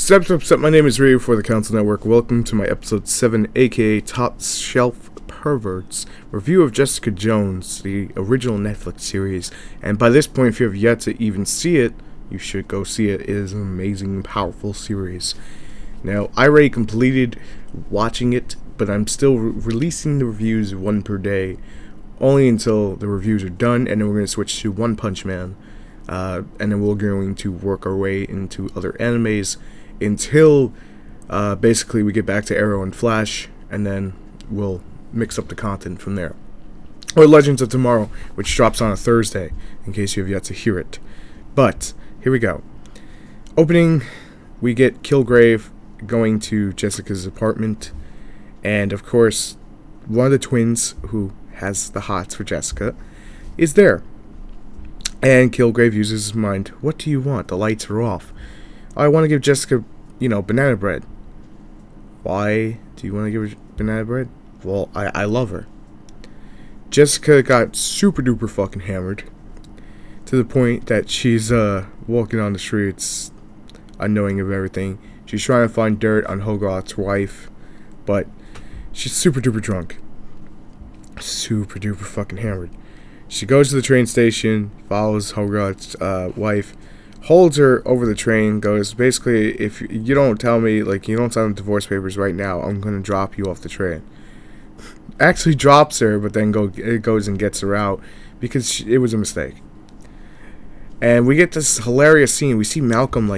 Sup, my name is Ray for the Council Network. Welcome to my episode 7, aka Top Shelf Perverts, review of Jessica Jones, the original Netflix series. And by this point, if you have yet to even see it, you should go see it. It is an amazing, powerful series. Now, I already completed watching it, but I'm still releasing the reviews one per day, only until the reviews are done, and then we're going to switch to One Punch Man. And then we're going to work our way into other animes until basically we get back to Arrow and Flash, and then we'll mix up the content from there. Or Legends of Tomorrow, which drops on a Thursday, in case you have yet to hear it. But, here we go. Opening, we get Kilgrave going to Jessica's apartment, and of course, one of the twins, who has the hots for Jessica, is there. And Kilgrave uses his mind. What do you want? The lights are off. I want to give Jessica, banana bread. Why do you want to give her banana bread? Well, I love her. Jessica got super duper fucking hammered, to the point that she's walking on the streets, unknowing of everything. She's trying to find dirt on Hogarth's wife, but she's super duper drunk. Super duper fucking hammered. She goes to the train station, follows Hogarth's wife, holds her over the train, goes, basically, if you don't tell me, you don't sign the divorce papers right now, I'm going to drop you off the train. Actually drops her, but then goes and gets her out, because it was a mistake. And we get this hilarious scene. We see Malcolm,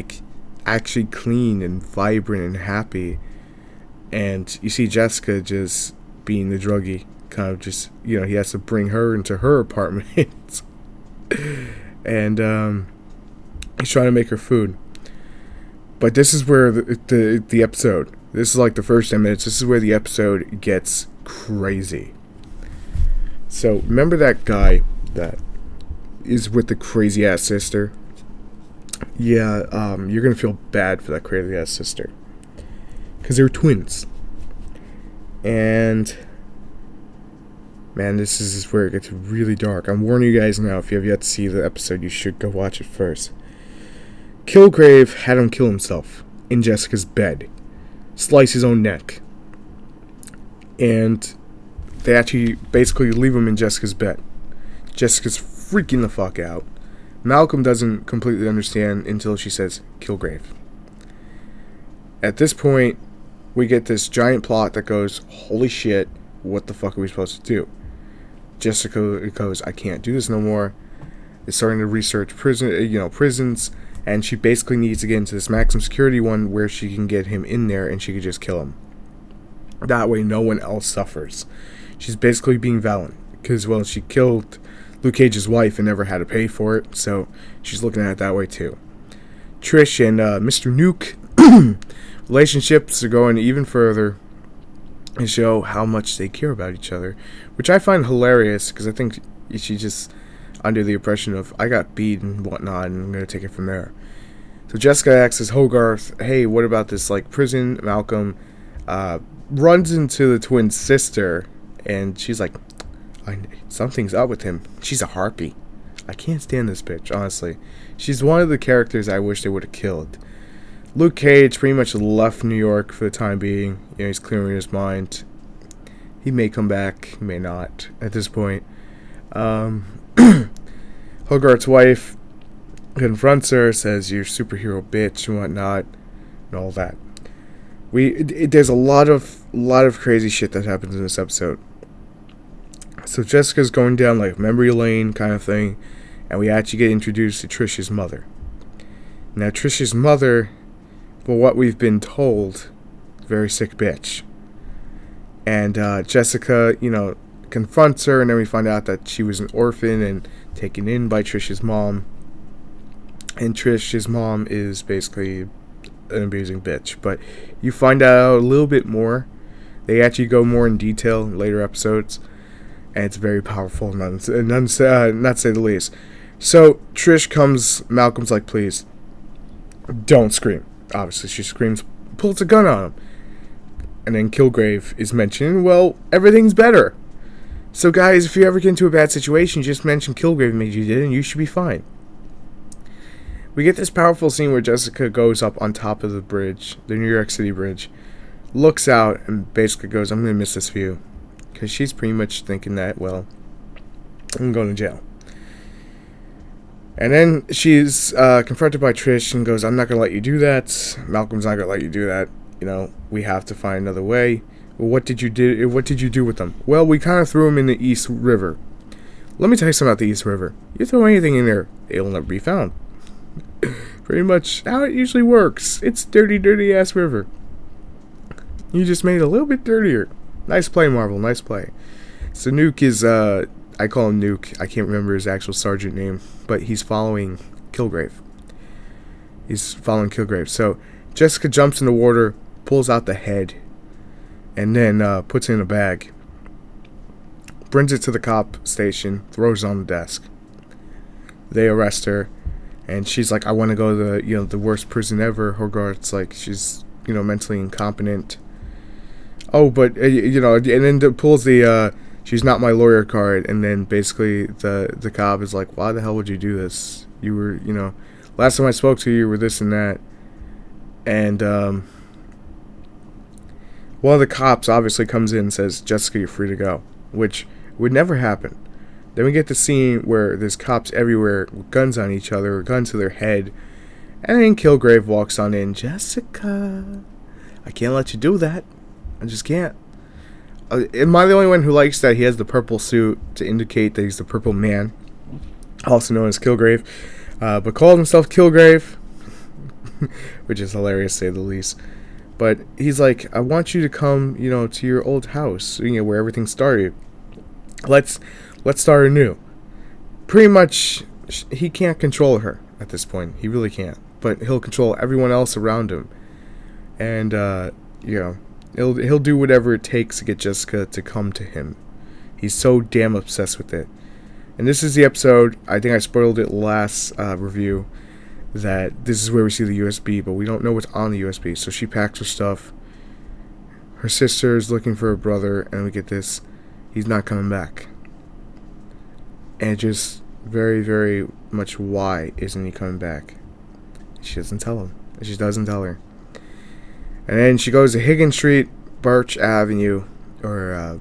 actually clean and vibrant and happy. And you see Jessica just being the druggie. Kind of just, he has to bring her into her apartment. And he's trying to make her food. But this is where the episode, this is the first 10 minutes, this is where the episode gets crazy. So, remember that guy that is with the crazy ass sister? Yeah, you're gonna feel bad for that crazy ass sister. Because they're twins. And man, this is where it gets really dark. I'm warning you guys now, if you have yet to see the episode, you should go watch it first. Kilgrave had him kill himself in Jessica's bed. Slice his own neck. And they actually basically leave him in Jessica's bed. Jessica's freaking the fuck out. Malcolm doesn't completely understand until she says, Kilgrave. At this point, we get this giant plot that goes, holy shit, what the fuck are we supposed to do? Jessica goes, I can't do this no more. Is starting to research prisons, and she basically needs to get into this maximum security one where she can get him in there and she can just kill him. That way no one else suffers. She's basically being valiant, because, she killed Luke Cage's wife and never had to pay for it, so she's looking at it that way too. Trish and Mr. Nuke relationships are going even further and show how much they care about each other, which I find hilarious, because I think she's just under the impression of, I got beat and whatnot, and I'm going to take it from there. So Jessica asks Hogarth, hey, what about this, prison? Malcolm runs into the twin sister, and she's like, something's up with him. She's a harpy. I can't stand this bitch, honestly. She's one of the characters I wish they would have killed. Luke Cage pretty much left New York for the time being. He's clearing his mind. He may come back, he may not at this point. Hogarth's wife confronts her, says, you're a superhero bitch and whatnot, and all that. There's a lot of crazy shit that happens in this episode. So Jessica's going down memory lane kind of thing, and we actually get introduced to Trish's mother. Now Trish's mother, for what we've been told, very sick bitch. And Jessica, confronts her, and then we find out that she was an orphan and taken in by Trish's mom. And Trish's mom is basically an abusing bitch. But you find out a little bit more. They actually go more in detail in later episodes, and it's very powerful, not to say the least. So Trish comes, Malcolm's like, please, don't scream. Obviously, she screams, pulls a gun on him. And then Kilgrave is mentioned, well, everything's better. So guys, if you ever get into a bad situation, just mention Kilgrave made you did, and you should be fine. We get this powerful scene where Jessica goes up on top of the bridge, the New York City bridge, looks out, and basically goes, I'm going to miss this view. Because she's pretty much thinking that, well, I'm going to jail. And then she's confronted by Trish and goes, I'm not going to let you do that. Malcolm's not going to let you do that. You know, we have to find another way. Well, what did you do with them? Well, we kind of threw them in the East River. Let me tell you something about the East River. You throw anything in there, it'll never be found. Pretty much how it usually works. It's dirty, dirty ass river. You just made it a little bit dirtier. Nice play, Marvel. Nice play. So Nuke is, I call him Nuke. I can't remember his actual sergeant name, but he's following Kilgrave. So Jessica jumps in the water, pulls out the head, and then puts it in a bag. Brings it to the cop station, throws it on the desk. They arrest her, and she's like, I want to go to the worst prison ever. Hogarth's like, she's, mentally incompetent. Oh, but, and then pulls the, she's not my lawyer card, and then basically the cop is like, why the hell would you do this? You were, last time I spoke to you were this and that. And, one of the cops obviously comes in and says, Jessica, you're free to go, which would never happen. Then we get the scene where there's cops everywhere with guns on each other, guns to their head, and then Kilgrave walks on in. Jessica, I can't let you do that. I just can't. Am I the only one who likes that he has the purple suit to indicate that he's the Purple Man, also known as Kilgrave, but called himself Kilgrave, which is hilarious to say the least. But he's like, I want you to come, to your old house, where everything started. Let's start anew. Pretty much, he can't control her at this point. He really can't. But he'll control everyone else around him. And, he'll do whatever it takes to get Jessica to come to him. He's so damn obsessed with it. And this is the episode, I think I spoiled it last review, that this is where we see the USB, but we don't know what's on the USB. So she packs her stuff. Her sister is looking for her brother, and we get this. He's not coming back. And just very, very much, why isn't he coming back? She doesn't tell him. She doesn't tell her. And then she goes to Higgins Street, Birch Avenue, or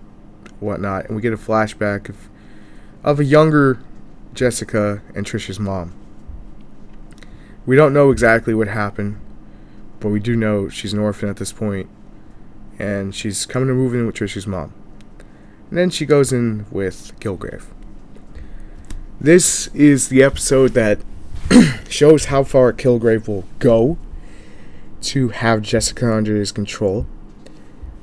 whatnot, and we get a flashback of a younger Jessica and Trish's mom. We don't know exactly what happened, but we do know she's an orphan at this point, and she's coming to move in with Trish's mom. And then she goes in with Kilgrave. This is the episode that shows how far Kilgrave will go to have Jessica under his control.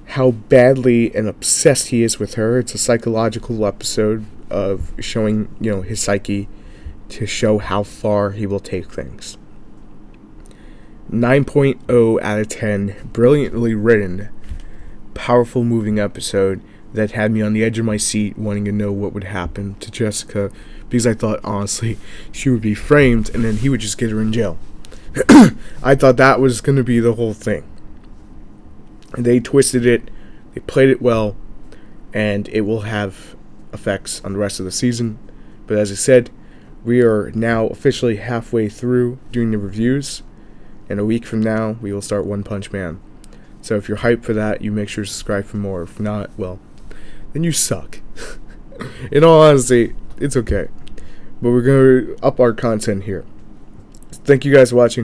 How badly and obsessed he is with her. It's a psychological episode of showing, his psyche to show how far he will take things. 9.0 out of 10. Brilliantly written. Powerful moving episode that had me on the edge of my seat wanting to know what would happen to Jessica, because I thought, honestly, she would be framed and then he would just get her in jail. I thought that was going to be the whole thing. They twisted it, they played it well, and it will have effects on the rest of the season. But as I said, we are now officially halfway through doing the reviews, and a week from now we will start One Punch Man. So if you're hyped for that, you make sure to subscribe for more. If not, well, then you suck. In all honesty, it's okay. But we're going to up our content here. Thank you guys for watching.